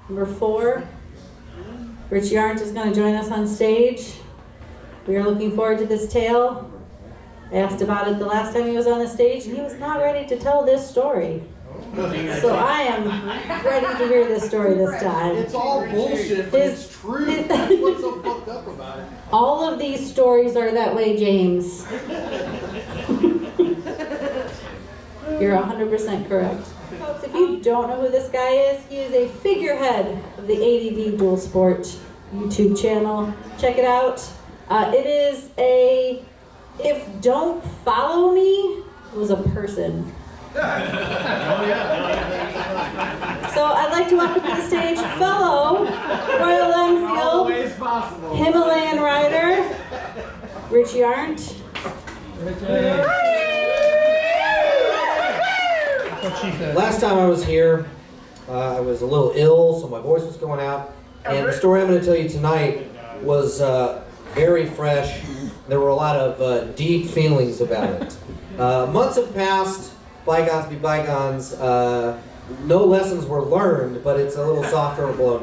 Number 4, Richie Arndt is going to join us on stage. We are looking forward to this tale. I asked about it the last time he was on the stage, and he was not ready to tell this story. So I am ready to hear this story this time. It's all bullshit, but it's true. What's so fucked up about it? All of these stories are that way, James. You're 100% correct. Folks, if you don't know who this guy is, he is a figurehead of the ADV Dual Sport YouTube channel. Check it out. It is a, if don't follow me, it was a person. So I'd like to welcome to the stage fellow Royal Enfield Himalayan rider, Richie Arndt. Last time I was here, I was a little ill, so my voice was going out. And the story I'm going to tell you tonight was very fresh. There were a lot of deep feelings about it. Months have passed, bygones be bygones. No lessons were learned, but it's a little softer of a blow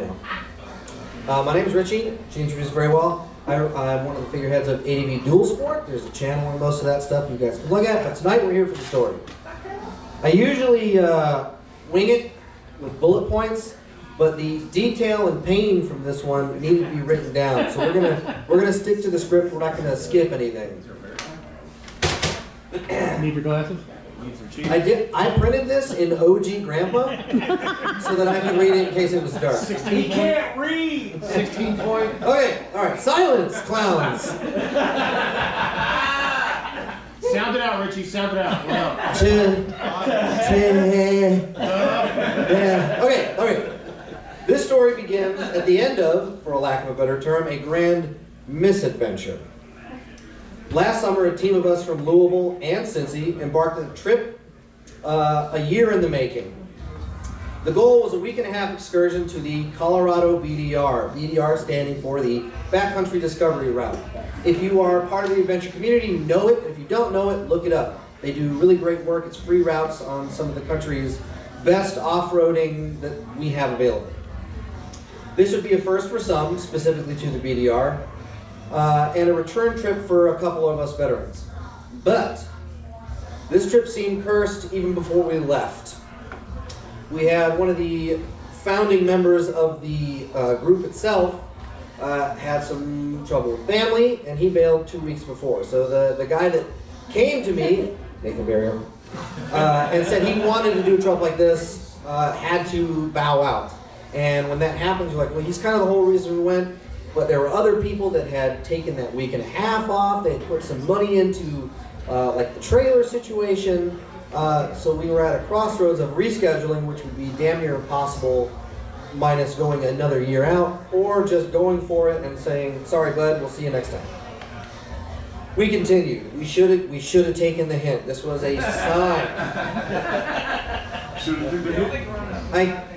now. My name is Richie. She introduced very well. I'm one of the figureheads of ADV Dual Sport. There's a channel and most of that stuff you guys can look at, but tonight we're here for the story. I usually wing it with bullet points, but the detail and pain from this one needed to be written down. So we're gonna stick to the script. We're not gonna skip anything. Need your glasses? I printed this in OG Grandpa so that I could read it in case it was dark. He can't read! 16 point. Okay, all right. Silence, clowns. Sound it out, Richie. Sound it out. Yeah. Okay. This story begins at the end of, for a lack of a better term, a grand misadventure. Last summer, a team of us from Louisville and Cincy embarked on a trip a year in the making. The goal was a week-and-a-half excursion to the Colorado BDR, BDR standing for the Backcountry Discovery Route. If you are part of the adventure community, you know it. If you don't know it, look it up. They do really great work. It's free routes on some of the country's best off-roading that we have available. This would be a first for some, specifically to the BDR, and a return trip for a couple of us veterans. But this trip seemed cursed even before we left. We had one of the founding members of the group itself had some trouble with family, and he bailed 2 weeks before. So the guy that came to me, Nathan Barrier, and said he wanted to do a trip like this, had to bow out. And when that happens, you're like, well, he's kind of the whole reason we went. But there were other people that had taken that week and a half off. They had put some money into like the trailer situation. So we were at a crossroads of rescheduling, which would be damn near impossible, minus going another year out, or just going for it and saying, sorry, bud, we'll see you next time. We continued. We should have taken the hint. This was a sign.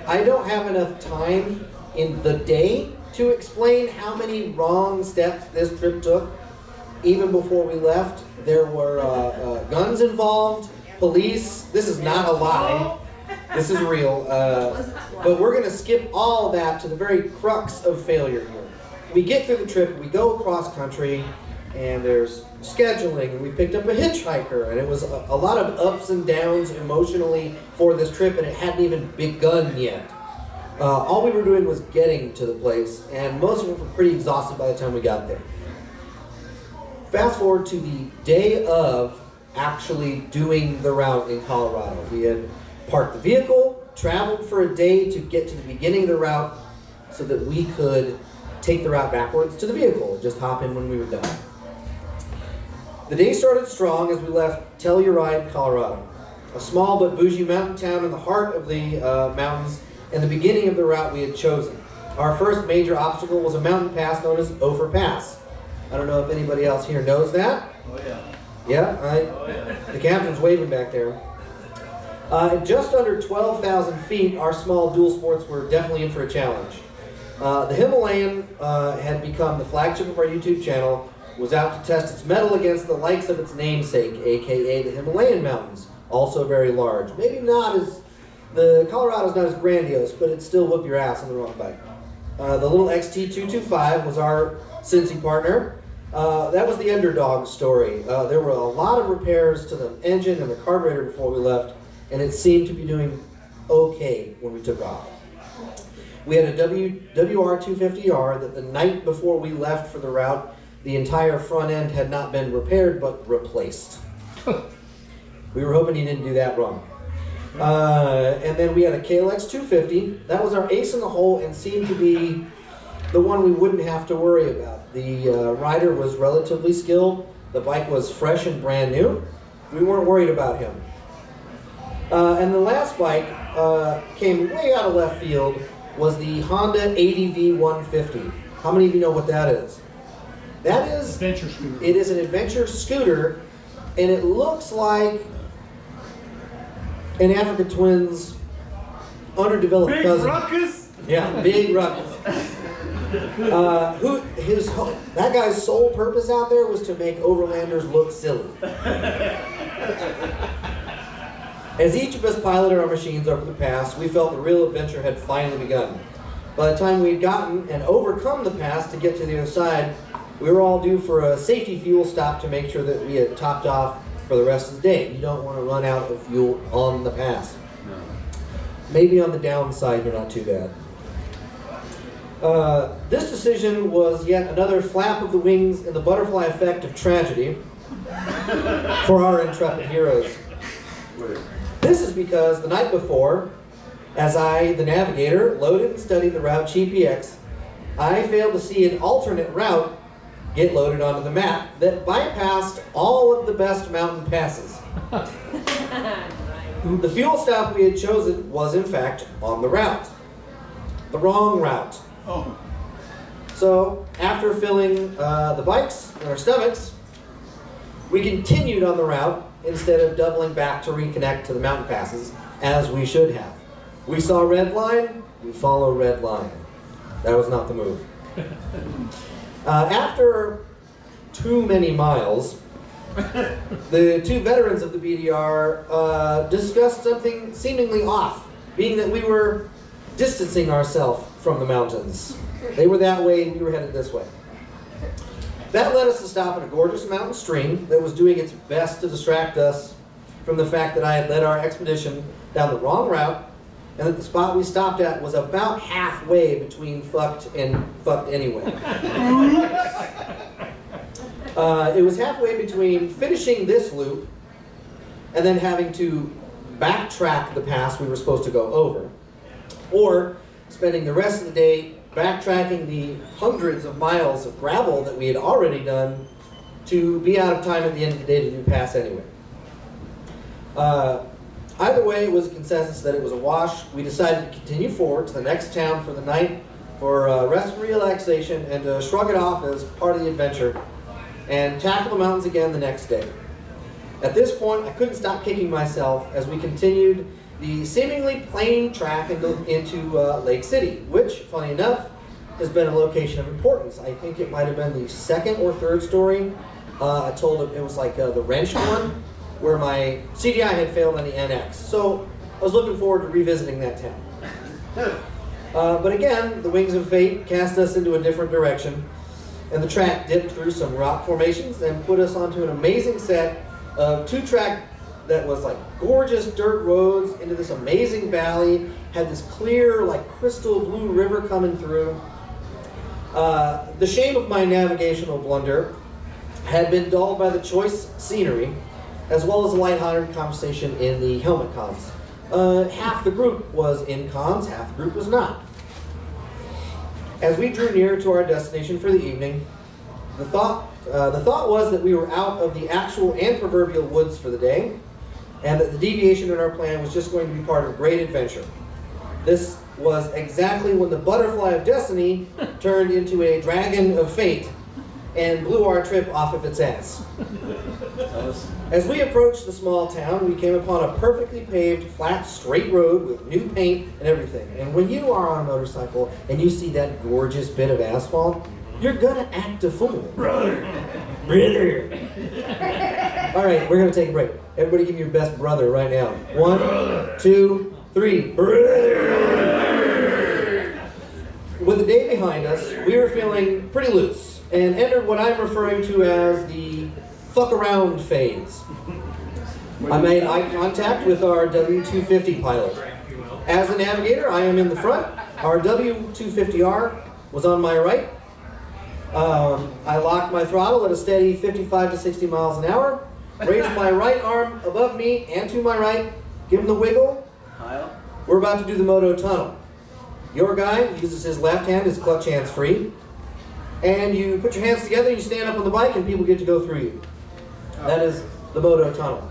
I don't have enough time in the day to explain how many wrong steps this trip took. Even before we left, there were guns involved, police. This is not a lie. This is real. But we're going to skip all that to the very crux of failure here. We get through the trip, we go across country, and there's scheduling, and we picked up a hitchhiker, and it was a lot of ups and downs emotionally for this trip, and it hadn't even begun yet. All we were doing was getting to the place, and most of us were pretty exhausted by the time we got there. Fast forward to the day of actually doing the route in Colorado. We had parked the vehicle, traveled for a day to get to the beginning of the route so that we could take the route backwards to the vehicle and just hop in when we were done. The day started strong as we left Telluride, Colorado, a small but bougie mountain town in the heart of the mountains and the beginning of the route we had chosen. Our first major obstacle was a mountain pass known as Ophir Pass. I don't know if anybody else here knows that. Oh yeah. Yeah, the captain's waving back there. At just under 12,000 feet, our small dual sports were definitely in for a challenge. The Himalayan had become the flagship of our YouTube channel, was out to test its mettle against the likes of its namesake, aka the Himalayan mountains, also very large. Maybe not as The Colorado's not as grandiose, but it'd still whoop your ass on the wrong bike. The little XT225 was our Cincy partner. That was the underdog story. There were a lot of repairs to the engine and the carburetor before we left, and it seemed to be doing okay when we took off. We had a WR250R that the night before we left for the route, the entire front end had not been repaired but replaced. We were hoping he didn't do that wrong. And then we had a KLX 250. That was our ace in the hole and seemed to be the one we wouldn't have to worry about. The rider was relatively skilled. The bike was fresh and brand new. We weren't worried about him. And the last bike came way out of left field, was the Honda ADV 150. How many of you know what that is? That is adventure scooter. It is an adventure scooter, and it looks like an Africa Twins underdeveloped Big cousin. ruckus? Yeah, big ruckus. That guy's sole purpose out there was to make overlanders look silly. As each of us piloted our machines over the pass, we felt the real adventure had finally begun. By the time we'd gotten and overcome the pass to get to the other side, we were all due for a safety fuel stop to make sure that we had topped off for the rest of the day. You don't want to run out of fuel on the pass. No. Maybe on the downside, you're not too bad. This decision was yet another flap of the wings in the butterfly effect of tragedy for our intrepid heroes. This is because the night before, as I, the navigator, loaded and studied the route GPX, I failed to see an alternate route get loaded onto the map that bypassed all of the best mountain passes. The fuel stop we had chosen was in fact on the route. The wrong route. Oh. So, after filling the bikes in our stomachs, we continued on the route instead of doubling back to reconnect to the mountain passes, as we should have. We saw red line, we follow red line. That was not the move. After too many miles, the two veterans of the BDR discussed something seemingly off, being that we were distancing ourselves from the mountains. They were that way, we were headed this way. That led us to stop at a gorgeous mountain stream that was doing its best to distract us from the fact that I had led our expedition down the wrong route, and that the spot we stopped at was about halfway between fucked and fucked anyway. It was halfway between finishing this loop and then having to backtrack the pass we were supposed to go over, or spending the rest of the day backtracking the hundreds of miles of gravel that we had already done to be out of time at the end of the day to do pass anyway. Either way, it was a consensus that it was a wash. We decided to continue forward to the next town for the night for rest and relaxation and to shrug it off as part of the adventure and tackle the mountains again the next day. At this point, I couldn't stop kicking myself as we continued the seemingly plain track into Lake City, which, funny enough, has been a location of importance. I think it might have been the second or third story. I told him it was like the wrenched one, where my CDI had failed on the NX. So I was looking forward to revisiting that town. But again, the wings of fate cast us into a different direction, and the track dipped through some rock formations and put us onto an amazing set of two-track that was like gorgeous dirt roads into this amazing valley, had this clear, like crystal blue river coming through. The shame of my navigational blunder had been dulled by the choice scenery, as well as a lighthearted conversation in the helmet comms. Half the group was in comms, half the group was not. As we drew near to our destination for the evening, the thought was that we were out of the actual and proverbial woods for the day, and that the deviation in our plan was just going to be part of a great adventure. This was exactly when the butterfly of destiny turned into a dragon of fate and blew our trip off of its ass. As we approached the small town, we came upon a perfectly paved, flat, straight road with new paint and everything. And when you are on a motorcycle and you see that gorgeous bit of asphalt, you're gonna act a fool. Brother! All right, we're gonna take a break. Everybody give me your best brother right now. 1, 2, 3. With the day behind us, we were feeling pretty loose and entered what I'm referring to as the fuck around phase. I made eye contact with our W250 pilot. As the navigator, I am in the front. Our W250R was on my right. I locked my throttle at a steady 55 to 60 miles an hour, raised my right arm above me and to my right, give him the wiggle. We're about to do the moto tunnel. Your guy uses his left hand, his clutch hand's free, and you put your hands together, you stand up on the bike, and people get to go through you. That is the moto tunnel.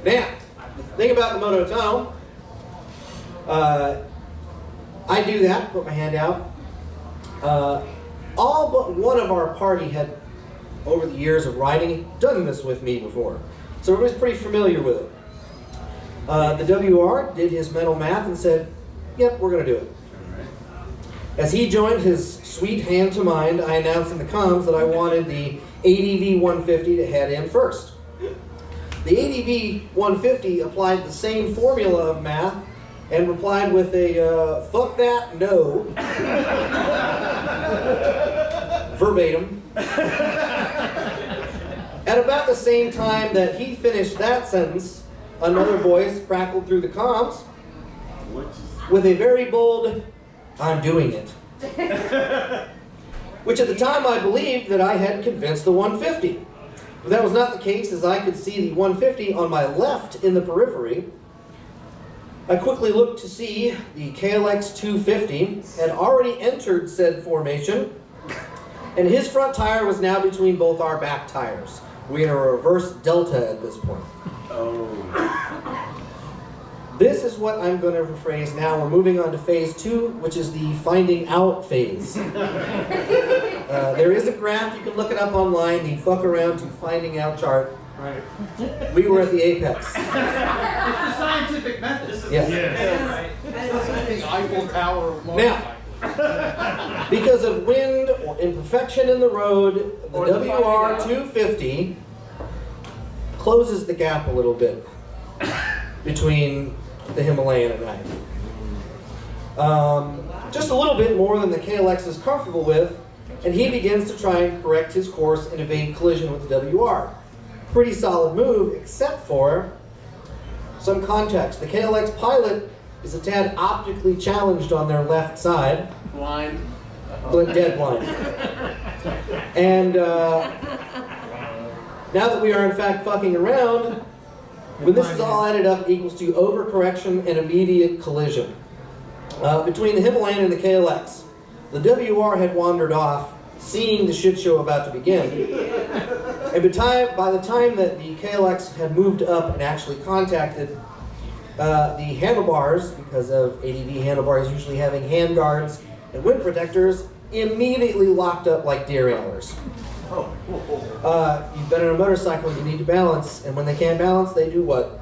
Now, the thing about the moto tunnel, I do that, put my hand out. All but one of our party had, over the years of riding, done this with me before. So everybody's pretty familiar with it. The WR did his mental math and said, yep, we're going to do it. As he joined his sweet hand to mine, I announced in the comms that I wanted the ADV 150 to head in first. The ADV 150 applied the same formula of math and replied with a fuck that, no. Verbatim. At about the same time that he finished that sentence, another voice crackled through the comms with a very bold, I'm doing it. Which at the time I believed that I had convinced the 150. But that was not the case, as I could see the 150 on my left in the periphery. I quickly looked to see the KLX 250 had already entered said formation, and his front tire was now between both our back tires. We're in a reverse delta at this point. Oh. This is what I'm going to rephrase now. We're moving on to phase 2, which is the finding out phase. There is a graph, you can look it up online, the fuck around to finding out chart. Right. We were at the apex. It's the scientific method. Yes. It's the Eiffel Tower of Now, because of wind or imperfection in the road, the WR250 closes the gap a little bit between the Himalayan and I. Just a little bit more than the KLX is comfortable with, and he begins to try and correct his course and evade collision with the WR. Pretty solid move, except for some context. The KLX pilot is a tad optically challenged on their left side. Blind. Dead blind. And now that we are in fact fucking around, when this is all added up, it equals to overcorrection and immediate collision. Between the Himalayan and the KLX, the WR had wandered off, seeing the shit show about to begin. And by the time that the KLX had moved up and actually contacted the handlebars, because of ADV handlebars usually having hand guards and wind protectors, immediately locked up like deer antlers. You've been on a motorcycle, you need to balance, and when they can't balance, they do what?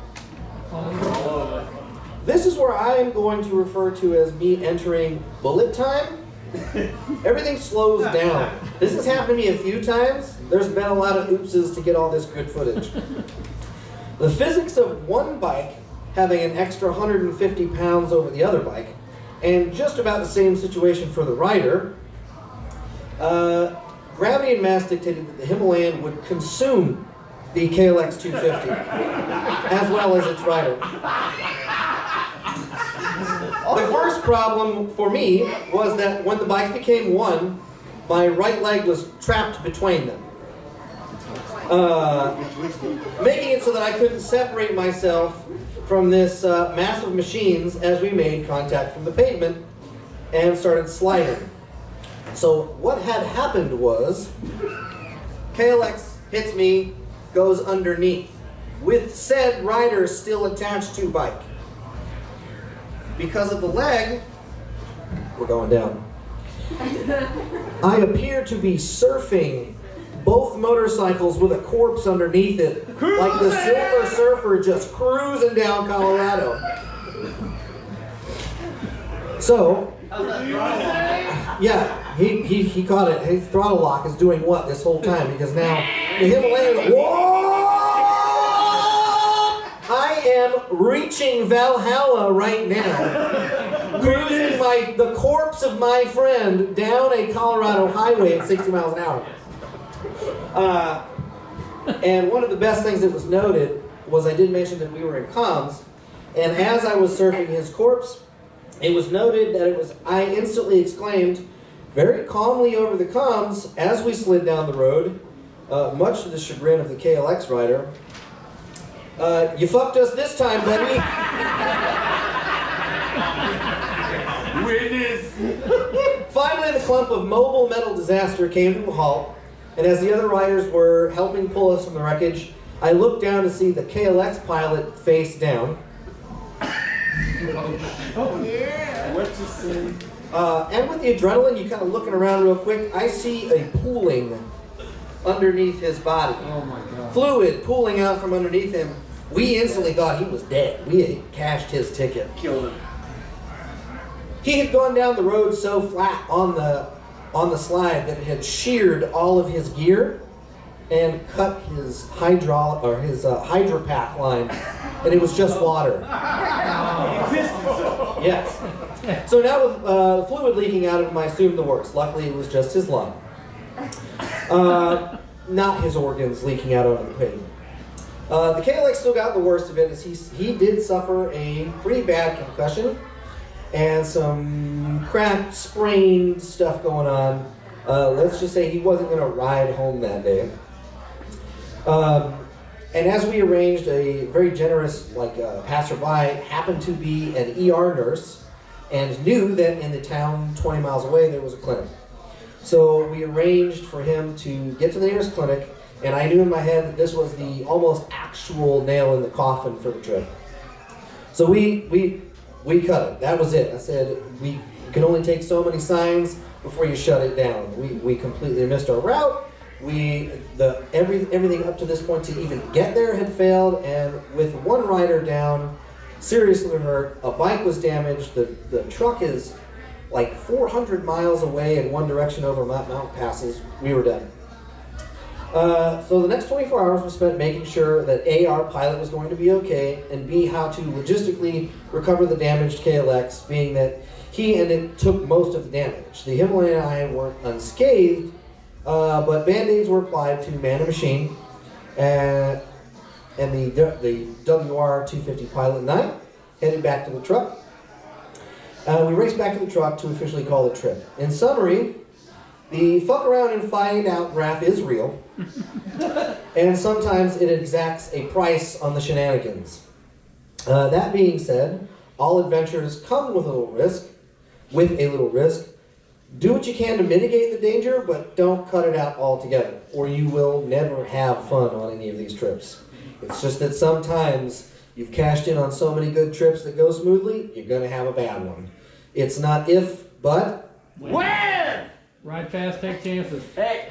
This is where I am going to refer to as me entering bullet time. Everything slows down. This has happened to me a few times. There's been a lot of oopses to get all this good footage. The physics of one bike having an extra 150 pounds over the other bike, and just about the same situation for the rider, gravity and mass dictated that the Himalayan would consume the KLX 250, as well as its rider. The first problem for me was that when the bikes became one, my right leg was trapped between them, making it so that I couldn't separate myself from this massive machines as we made contact from the pavement and started sliding. So what had happened was, KLX hits me, goes underneath, with said rider still attached to bike. Because of the leg, we're going down. I appear to be surfing both motorcycles with a corpse underneath it, like the Silver Surfer just cruising down Colorado. So, yeah, he caught it. His throttle lock is doing what this whole time? Because now the Himalayan, whoa! I am reaching Valhalla right now, cruising the corpse of my friend down a Colorado highway at 60 miles an hour. And one of the best things that was noted was I did mention that we were in comms, and as I was surfing his corpse, it was noted that I instantly exclaimed, very calmly over the comms, as we slid down the road, much to the chagrin of the KLX rider, you fucked us this time, buddy. Witness. Finally, the clump of mobile metal disaster came to a halt, and as the other riders were helping pull us from the wreckage, I looked down to see the KLX pilot face down. Oh, yeah. What you say? And with the adrenaline, you kind of looking around real quick, I see a pooling underneath his body. Oh my God. Fluid pooling out from underneath him. We instantly thought he was dead. We had cashed his ticket. Killed him. He had gone down the road so flat on the slide that it had sheared all of his gear and cut his hydropack line, and it was just water. Yes. So now with fluid leaking out of him, I assumed the worst. Luckily, it was just his lung. Not his organs leaking out onto the pavement. The KLX still got the worst of it, as he did suffer a pretty bad concussion and some cracked, sprained stuff going on. Let's just say he wasn't going to ride home that day. And as we arranged, a very generous passerby happened to be an ER nurse and knew that in the town 20 miles away there was a clinic. So we arranged for him to get to the nearest clinic, and I knew in my head that this was the almost actual nail in the coffin for the trip. So we cut it. That was it. I said, we can only take so many signs before you shut it down. We completely missed our route. Everything up to this point to even get there had failed, and with one rider down, seriously hurt, a bike was damaged, the truck is like 400 miles away in one direction over mountain passes. We were done. So the next 24 hours was spent making sure that A, our pilot was going to be okay, and B, how to logistically recover the damaged KLX, being that he and it took most of the damage. The Himalayan and I weren't unscathed, but band-aids were applied to man the machine, and the WR-250 pilot and I headed back to the truck. We raced back to the truck to officially call the trip. In summary, the fuck around and find out graph is real, and sometimes it exacts a price on the shenanigans. That being said, all adventures come with a little risk. Do what you can to mitigate the danger, but don't cut it out altogether, or you will never have fun on any of these trips. It's just that sometimes you've cashed in on so many good trips that go smoothly, you're going to have a bad one. It's not if, but When? Ride fast, take chances. Hey.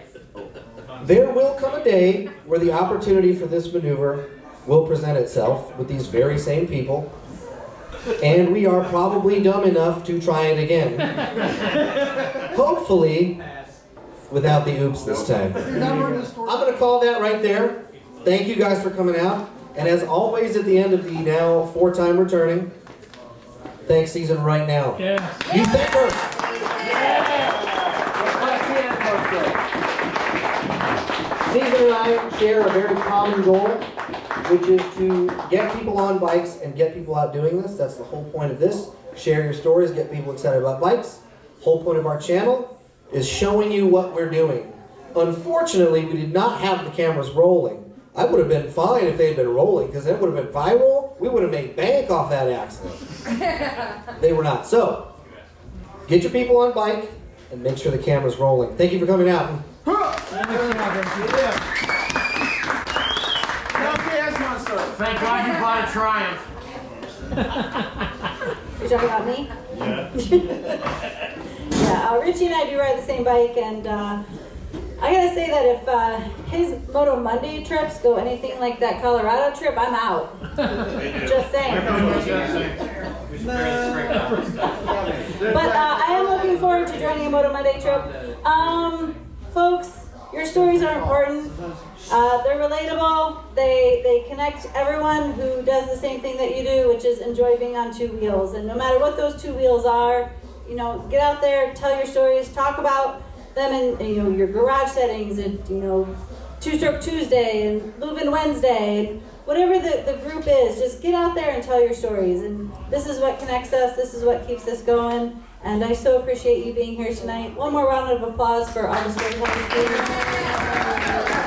there will come a day where the opportunity for this maneuver will present itself with these very same people, and we are probably dumb enough to try it again. Hopefully, without the oops this time. I'm going to call that right there. Thank you guys for coming out. And as always, at the end of the now 4-time returning, thanks season right now. Yeah. You think first. Season and I share a very common goal, which is to get people on bikes and get people out doing this. That's the whole point of this. Share your stories, get people excited about bikes. Whole point of our channel is showing you what we're doing. Unfortunately, we did not have the cameras rolling. I would have been fine if they had been rolling, because it would have been viral. We would have made bank off that accident. They were not. So, get your people on bike and make sure the camera's rolling. Thank you for coming out. Thank God you bought a Triumph. You're talking about me? Yeah. Yeah, Richie and I do ride the same bike, and I gotta say that if his Moto Monday trips go anything like that Colorado trip, I'm out. Just saying. But I am looking forward to joining a Moto Monday trip. Folks, Your stories are important. They're relatable. They connect everyone who does the same thing that you do, which is enjoy being on two wheels. And no matter what those two wheels are, you know, get out there, tell your stories, talk about them in your garage settings, and Two-Stroke Tuesday and Leuven Wednesday, and whatever the group is, just get out there and tell your stories. And this is what connects us. This is what keeps us going. And I so appreciate you being here tonight. One more round of applause for all the storytellers.